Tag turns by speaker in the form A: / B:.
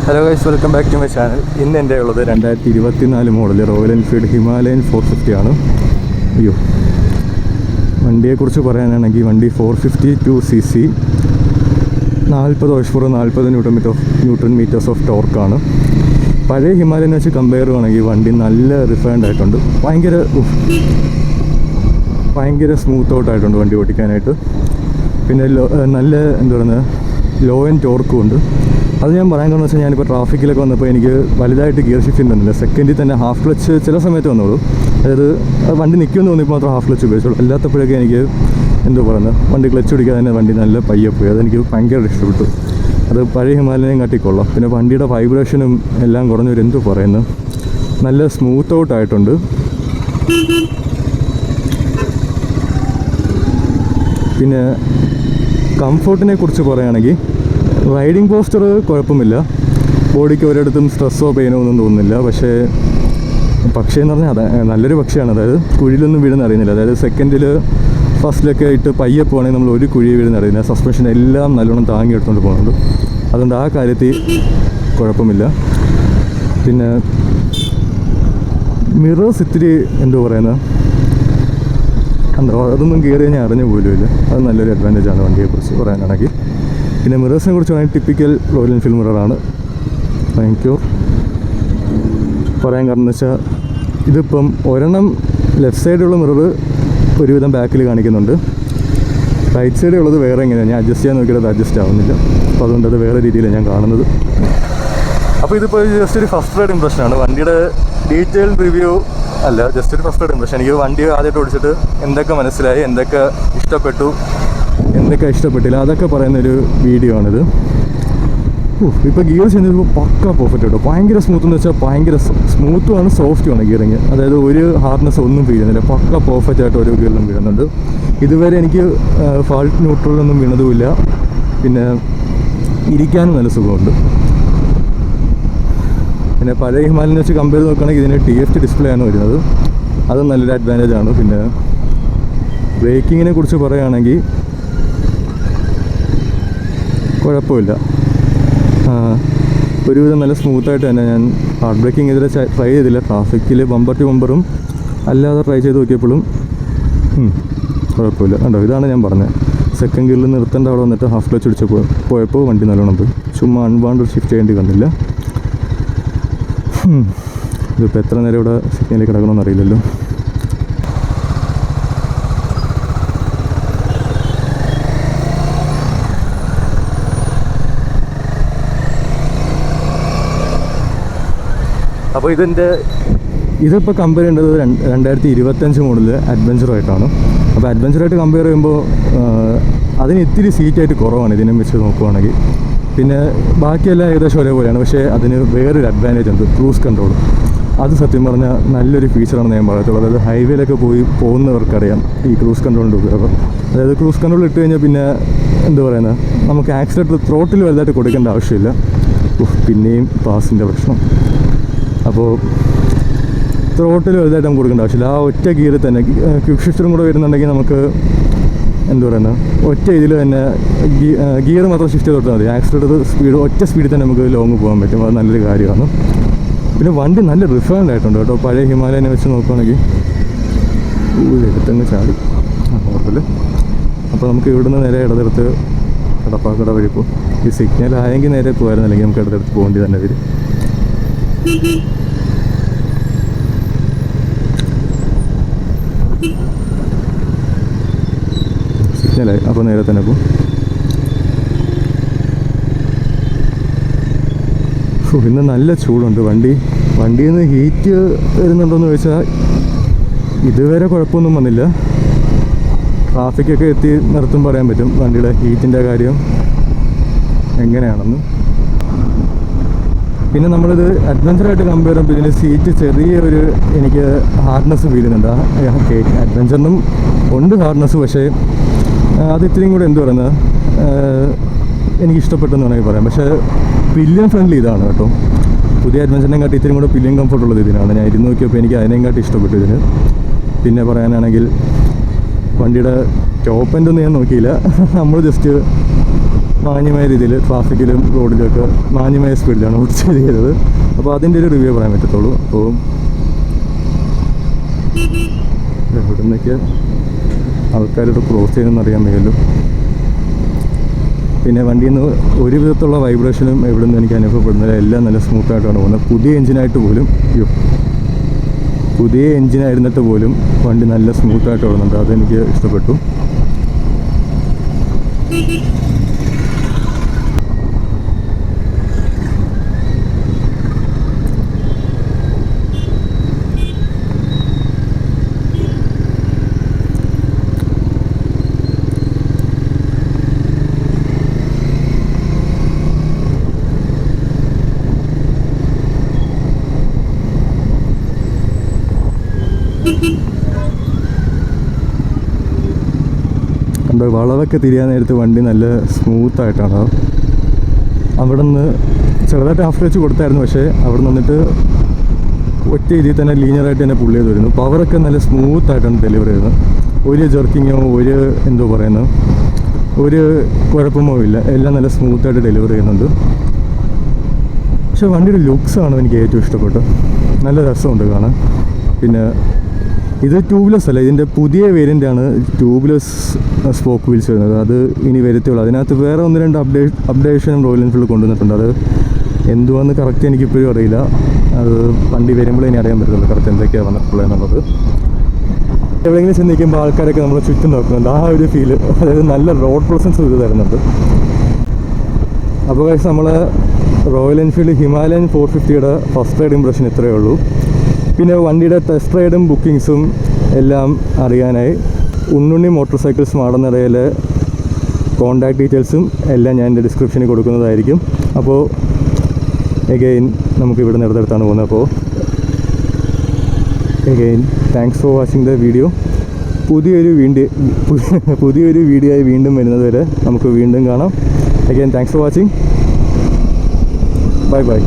A: Hello guys, welcome back to my channel. ഇന്ന് എൻ്റെ ഉള്ളത് 2024 മോഡൽ റോയൽ എൻഫീൽഡ് ഹിമാലയൻ 450 ആണ്. അയ്യോ, വണ്ടിയെക്കുറിച്ച് പറയാനാണെങ്കിൽ വണ്ടി 452cc, 40 horse power, 40 newton metres of ടോർക്കാണ്. പഴയ ഹിമാലയനെ വെച്ച് കമ്പയർ ചെയ്യുകയാണെങ്കിൽ വണ്ടി നല്ല റിഫൈൻഡ് ആയിട്ടുണ്ട്. ഭയങ്കര സ്മൂത്ത് ഔട്ട് ആയിട്ടുണ്ട് വണ്ടി ഓടിക്കാനായിട്ട്. പിന്നെ നല്ല എന്താ പറയുന്നത്, ലോ ആൻഡ് ടോർക്കും ഉണ്ട്. അത് ഞാൻ പറയാൻ കാരണം വെച്ചാൽ ഞാനിപ്പോൾ ട്രാഫിക്കിലൊക്കെ വന്നപ്പോൾ എനിക്ക് വലുതായിട്ട് ഗിയർ ഷിഫ്റ്റ് ചെയ്യുന്നില്ല. സെക്കൻഡിൽ തന്നെ ഹാഫ് ക്ലച്ച് ചില സമയത്ത് വന്നോളൂ. അതായത് വണ്ടി നിൽക്കുമെന്ന് തോന്നിയപ്പോൾ മാത്രം ഹാഫ് ക്ലച്ച് ഉപയോഗിച്ചോളൂ. അല്ലാത്തപ്പോഴൊക്കെ എനിക്ക് എന്തോ പറയുന്നത്, വണ്ടി ക്ലച്ച് പിടിക്കാതെ തന്നെ വണ്ടി നല്ല പയ്യെ പോയി. അതെനിക്ക് ഭയങ്കര ഇഷ്ടപ്പെട്ടു. അത് പഴയ ഹിമാലയനെയും കാട്ടിക്കൊള്ളാം. പിന്നെ വണ്ടിയുടെ വൈബ്രേഷനും എല്ലാം കുറഞ്ഞൊരു എന്തോ പറയുന്നത്, നല്ല സ്മൂത്ത് ഔട്ട് ആയിട്ടുണ്ട്. പിന്നെ കംഫോർട്ടിനെ കുറിച്ച് പറയുകയാണെങ്കിൽ റൈഡിങ് പോസ്റ്റർ കുഴപ്പമില്ല. ബോഡിക്ക് ഒരിടത്തും സ്ട്രെസ്സോ പെയിനോ ഒന്നും തോന്നുന്നില്ല. പക്ഷേ എന്ന് പറഞ്ഞാൽ നല്ലൊരു പക്ഷിയാണ്. അതായത് കുഴിയിലൊന്നും വീഴുന്ന അറിയുന്നില്ല. അതായത് സെക്കൻഡിൽ ഫസ്റ്റിലൊക്കെ ഇട്ട് പയ്യെ പോകണമെങ്കിൽ നമ്മൾ ഒരു കുഴി വീഴുന്ന അറിയുന്നില്ല. സസ്പെൻഷൻ എല്ലാം നല്ലോണം താങ്ങി എടുത്തുകൊണ്ട് പോകുന്നുണ്ട്. അതുകൊണ്ട് ആ കാര്യത്തിൽ കുഴപ്പമില്ല. പിന്നെ മിറേഴ്സ് ഇത്തിരി എന്തോ പറയുന്നത്, അതൊന്നും കയറി ഞാൻ അറിഞ്ഞു പോലുമില്ല. അത് നല്ലൊരു അഡ്വാൻറ്റേജാണ് വണ്ടിയെക്കുറിച്ച് പറയാനാണെങ്കിൽ. പിന്നെ മിറേഴ്സിനെ കുറിച്ച് പറയുന്നത് ടിപ്പിക്കൽ റോയൽ എൻഫീൽഡ് മിററാണ്. എനിക്ക് പറയാൻ കാരണം എന്ന് വെച്ചാൽ ഇതിപ്പം ഒരെണ്ണം ലെഫ്റ്റ് സൈഡിലുള്ള മിറർ ഒരുവിധം ബാക്കിൽ കാണിക്കുന്നുണ്ട്. റൈറ്റ് സൈഡിലുള്ളത് വേറെ എങ്ങനെയാണ്, ഞാൻ അഡ്ജസ്റ്റ് ചെയ്യാൻ നോക്കിയിട്ട് അത് അഡ്ജസ്റ്റ് ആവുന്നില്ല. അപ്പോൾ അതുകൊണ്ട് അത് വേറെ രീതിയിലാണ് ഞാൻ കാണുന്നത്. അപ്പോൾ ഇതിപ്പോൾ ജസ്റ്റ് ഒരു ഫസ്റ്റ് റൈഡ് ഇംപ്രഷനാണ്. വണ്ടിയുടെ ഡീറ്റെയിൽഡ് റിവ്യൂ അല്ല, ജസ്റ്റ് ഒരു ഫസ്റ്റ് റൈഡ് ഇംപ്രഷൻ. എനിക്ക് വണ്ടി ആദ്യമായിട്ട് ഓടിച്ചിട്ട് എന്തൊക്കെ മനസ്സിലായി, എന്തൊക്കെ ഇഷ്ടപ്പെട്ടു, എന്തൊക്കെ ഇഷ്ടപ്പെട്ടില്ല, അതൊക്കെ പറയുന്നൊരു വീഡിയോ ആണിത്. ഇപ്പോൾ ഗിയർ ചെയ്യുന്നത് പക്ക പെർഫെക്റ്റ് കേട്ടോ. ഭയങ്കര സ്മൂത്ത് എന്ന് വെച്ചാൽ ഭയങ്കര സ്മൂത്തുമാണ്, സോഫ്റ്റുമാണ് ഗിയറിങ്. അതായത് ഒരു ഹാർഡ്നെസ് ഒന്നും വീഴുന്നില്ല. പക്ക പെർഫെക്റ്റ് ആയിട്ട് ഓരോ ഗിയറിലും വീഴുന്നുണ്ട്. ഇതുവരെ എനിക്ക് ഫാൾട്ട് ന്യൂട്രലൊന്നും വീണതുമില്ല. പിന്നെ ഇരിക്കാനും നല്ല സുഖമുണ്ട്. പിന്നെ പഴയ ഹിമാലയനെ വെച്ച് കമ്പയർ ചെയ്ത് നോക്കുകയാണെങ്കിൽ ഇതിന് TFT ഡിസ്പ്ലേ ആണ് വരുന്നത്. അത് നല്ലൊരു അഡ്വാൻറ്റേജാണ്. പിന്നെ ബ്രേക്കിങ്ങിനെ കുറിച്ച് പറയുകയാണെങ്കിൽ കുഴപ്പമില്ല. ഒരുവിധം നല്ല സ്മൂത്തായിട്ട് തന്നെ. ഞാൻ ഹാർഡ് ബ്രേക്കിംഗ് ഇതിൽ ട്രൈ ചെയ്തില്ല. ട്രാഫിക്കിൽ ബമ്പർ ടു ബമ്പറും അല്ലാതെ ട്രൈ ചെയ്ത് നോക്കിയപ്പോഴും കുഴപ്പമില്ല. കണ്ടോ, ഇതാണ് ഞാൻ പറഞ്ഞത്. സെക്കൻഡ് ഗിയറിൽ നിർത്തേണ്ട അവിടെ വന്നിട്ട് ഹാഫ് ക്ലച്ച് പിടിച്ച് പോയപ്പോൾ വണ്ടി നല്ലോണം പോയി. ചുമ്മാ അൺവാണ്ടഡ് ഷിഫ്റ്റ് ചെയ്യേണ്ടി കണ്ടില്ല. ഇതിപ്പോൾ എത്ര നേരം ഇവിടെ സിഗ്നലിൽ കിടക്കണമെന്ന് അറിയില്ലല്ലോ. അപ്പോൾ ഇതിപ്പോൾ കമ്പയർ ചെയ്യേണ്ടത് 2025 മോഡൽ അഡ്വഞ്ചറായിട്ടാണ്. അപ്പോൾ അഡ്വഞ്ചറായിട്ട് കമ്പയർ ചെയ്യുമ്പോൾ അതിന് ഇത്തിരി സീറ്റായിട്ട് കുറവാണ് ഇതിനെ വെച്ച് നോക്കുവാണെങ്കിൽ. പിന്നെ ബാക്കിയെല്ലാം ഏകദേശം ഒരേപോലെയാണ്. പക്ഷേ അതിന് വേറൊരു അഡ്വാൻറ്റേജ് ഉണ്ട്, ക്രൂസ് കൺട്രോൾ. അത് സത്യം പറഞ്ഞാൽ നല്ലൊരു ഫീച്ചറാണെന്ന് ഞാൻ പറയത്തുള്ളൂ. അതായത് ഹൈവേയിലൊക്കെ പോകുന്നവർക്കറിയാം ഈ ക്രൂസ് കൺട്രോളിൻ്റെ ഉപയോഗം. അതായത് ക്രൂസ് കൺട്രോൾ ഇട്ട് കഴിഞ്ഞാൽ പിന്നെ എന്താ പറയുന്നത്, നമുക്ക് ആക്സിലേറ്റർ ത്രോട്ടിൽ വലുതായിട്ട് കൊടുക്കേണ്ട ആവശ്യമില്ല. പിന്നെയും പാസിൻ്റെ പ്രശ്നം. അപ്പോൾ ത്രോട്ടിൽ വലുതായിട്ട് നമുക്ക് കൊടുക്കേണ്ട ആവശ്യമില്ല. ആ ഒറ്റ ഗിയറിൽ തന്നെ ക്വിക്ക് ഷിഫ്റ്ററും കൂടെ വരുന്നുണ്ടെങ്കിൽ നമുക്ക് എന്താ പറയുന്നത്, ഒറ്റ ഇതിൽ തന്നെ ഗിയർ മാത്രം ഷിഫ്റ്റ് ചെയ്ത് കൊടുത്താൽ മതി. ആക്സിലേറ്റർ സ്പീഡ് ഒറ്റ സ്പീഡിൽ തന്നെ നമുക്ക് ലോങ് പോകാൻ പറ്റും. അത് നല്ലൊരു കാര്യമാണ്. പിന്നെ വണ്ടി നല്ല റിഫൈൻഡ് ആയിട്ടുണ്ട് കേട്ടോ. പഴയ ഹിമാലയനെ വെച്ച് നോക്കുകയാണെങ്കിൽ എടുത്തങ്ങ് ചാടി കുഴപ്പമില്ല. അപ്പോൾ നമുക്ക് ഇവിടുന്ന് നേരെ ഇടതെടുത്ത് കടപ്പാക്കട വഴി പോകും. ഈ സിഗ്നൽ ആയെങ്കിൽ നേരെ പോകായിരുന്നു, അല്ലെങ്കിൽ നമുക്ക് ഇടതെടുത്ത് പോകേണ്ടി തന്നെ വരും. സിഗ്നലായി, അപ്പോൾ നേരെ തന്നെ പോകും. ഇന്ന് നല്ല ചൂടുണ്ട്. വണ്ടിയിൽ നിന്ന് ഹീറ്റ് വരുന്നുണ്ടോയെന്ന് ചോദിച്ചാൽ ഇതുവരെ കുഴപ്പമൊന്നും വന്നില്ല. ട്രാഫിക്കൊക്കെ എത്തി നിർത്തും പറയാൻ പറ്റും വണ്ടിയുടെ ഹീറ്റിൻ്റെ കാര്യം എങ്ങനെയാണെന്ന്. പിന്നെ നമ്മളിത് അഡ്വഞ്ചറായിട്ട് കമ്പയർ ചെയ്യുമ്പോൾ ഇതിന് സീറ്റ് ചെറിയൊരു എനിക്ക് ഹാർഡ്നെസ് ഫീൽ ചെയ്യുന്നുണ്ട്. അഡ്വഞ്ചറിനും ഉണ്ട് ഹാർഡ്നെസ്, പക്ഷേ അത് ഇത്രയും കൂടെ എന്ത് പറയുന്നത് എനിക്കിഷ്ടപ്പെട്ടെന്ന് വേണമെങ്കിൽ പറയാം. പക്ഷേ പില്ലിയൻ ഫ്രണ്ട്ലി ഇതാണ് കേട്ടോ. പുതിയ അഡ്വഞ്ചറിനെ കാട്ടി ഇത്രയും കൂടെ പില്ലിയൻ കംഫർട്ടുള്ളത് ഇതിനാണ്. ഞാൻ ഇരുന്ന് നോക്കിയപ്പോൾ എനിക്ക് അതിനെയും കാട്ടി ഇഷ്ടപ്പെട്ടു ഇതിന്. പിന്നെ പറയാനാണെങ്കിൽ വണ്ടിയുടെ ടോപ്പ് എൻഡ് ഒന്നും ഞാൻ നോക്കിയില്ല. നമ്മൾ ജസ്റ്റ് മാന്യമായ രീതിയിൽ ട്രാഫിക്കിലും റോഡിലൊക്കെ മാന്യമായ സ്പീഡിലാണ് ഓടിച്ചത് ചെയ്തത്. അപ്പോൾ അതിൻ്റെ ഒരു റിവ്യൂ പറയാൻ പറ്റത്തുള്ളൂ. അപ്പോൾ എവിടെ നിന്നൊക്കെ ആൾക്കാരോട് ക്രോസ് ചെയ്യുന്നതെന്ന് അറിയാൻ വയ്യല്ലോ. പിന്നെ വണ്ടിയിൽ നിന്ന് ഒരു വിധത്തുള്ള വൈബ്രേഷനും എവിടെ നിന്ന് എനിക്ക് അനുഭവപ്പെടുന്നില്ല. എല്ലാം നല്ല സ്മൂത്തായിട്ടാണ് പോകുന്നത്. പുതിയ എഞ്ചിനായിരുന്നിട്ട് പോലും വണ്ടി നല്ല സ്മൂത്തായിട്ട് ഓടുന്നുണ്ട്. അതെനിക്ക് ഇഷ്ടപ്പെട്ടു. കണ്ടോ, വളവൊക്കെ തിരിയാൻ നേരത്ത് വണ്ടി നല്ല സ്മൂത്തായിട്ടാണ്. അവിടെ നിന്ന് ചെറുതായിട്ട് ഹാഫ് ക്ലച്ച് കൊടുത്തായിരുന്നു, പക്ഷേ അവിടെ നിന്നിട്ട് ഒറ്റ രീതിയിൽ തന്നെ ലീനിയറായിട്ട് തന്നെ പുള്ളി ചെയ്ത് വരുന്നു. പവറൊക്കെ നല്ല സ്മൂത്തായിട്ടാണ് ഡെലിവറി ചെയ്യുന്നത്. ഒരു ജെർക്കിങ്ങോ ഒരു കുഴപ്പമോ ഇല്ല. എല്ലാം നല്ല സ്മൂത്തായിട്ട് ഡെലിവറി ചെയ്യുന്നുണ്ട്. പക്ഷേ വണ്ടിയുടെ ലുക്സാണ് എനിക്ക് ഏറ്റവും ഇഷ്ടപ്പെട്ടത്. നല്ല രസമുണ്ട് കാണാൻ. പിന്നെ ഇത് ട്യൂബ്ലെസ് അല്ല, ഇതിൻ്റെ പുതിയ വേരിയൻ്റാണ് ട്യൂബ്ലെസ് സ്പോക്ക് വീൽസ് വരുന്നത്. അത് ഇനി വരത്തുള്ളൂ. അതിനകത്ത് വേറെ 1-2 അപ്ഡേഷനും റോയൽ എൻഫീൽഡ് കൊണ്ടുവന്നിട്ടുണ്ട്. അത് എന്തുവാന്ന് കറക്റ്റ് എനിക്കിപ്പോഴും അറിയില്ല. അത് വണ്ടി വരുമ്പോഴേ ഇനി അറിയാൻ പറ്റത്തുള്ളൂ കറക്റ്റ് എന്തൊക്കെയാണ് വന്നിട്ടുള്ളത് എന്നുള്ളത്. എവിടെയെങ്കിലും ചെന്ന് നിൽക്കുമ്പോൾ ആൾക്കാരൊക്കെ നമ്മൾ ചുറ്റും നോക്കുന്നുണ്ട്. ആ ഒരു ഫീല്, അതായത് നല്ല റോഡ് പ്രസൻസ് ഇത് തരുന്നുണ്ട്. അപ്പോൾ നമ്മൾ റോയൽ എൻഫീൽഡ് ഹിമാലയൻ 450യുടെ ഫസ്റ്റ് റൈഡ് ഇംപ്രഷൻ ഇത്രയേ ഉള്ളൂ. പിന്നെ വണ്ടിയുടെ ടെസ്റ്റ് റൈഡും ബുക്കിങ്സും എല്ലാം അറിയാനായി ഉണ്ണുണ്ണി മോട്ടോർ സൈക്കിൾസ് മാടനടയിലെ കോൺടാക്ട് ഡീറ്റെയിൽസും എല്ലാം ഞാൻ എൻ്റെ ഡിസ്ക്രിപ്ഷനിൽ കൊടുക്കുന്നതായിരിക്കും. അപ്പോൾ എഗെയിൻ നമുക്കിവിടെ അടുത്താണ് പോകുന്നത്. അപ്പോൾ again thanks for watching the video. പുതിയൊരു വീഡിയോ ആയി വീണ്ടും വരുന്നത് വരെ നമുക്ക് വീണ്ടും കാണാം. Again thanks for watching. Bye bye.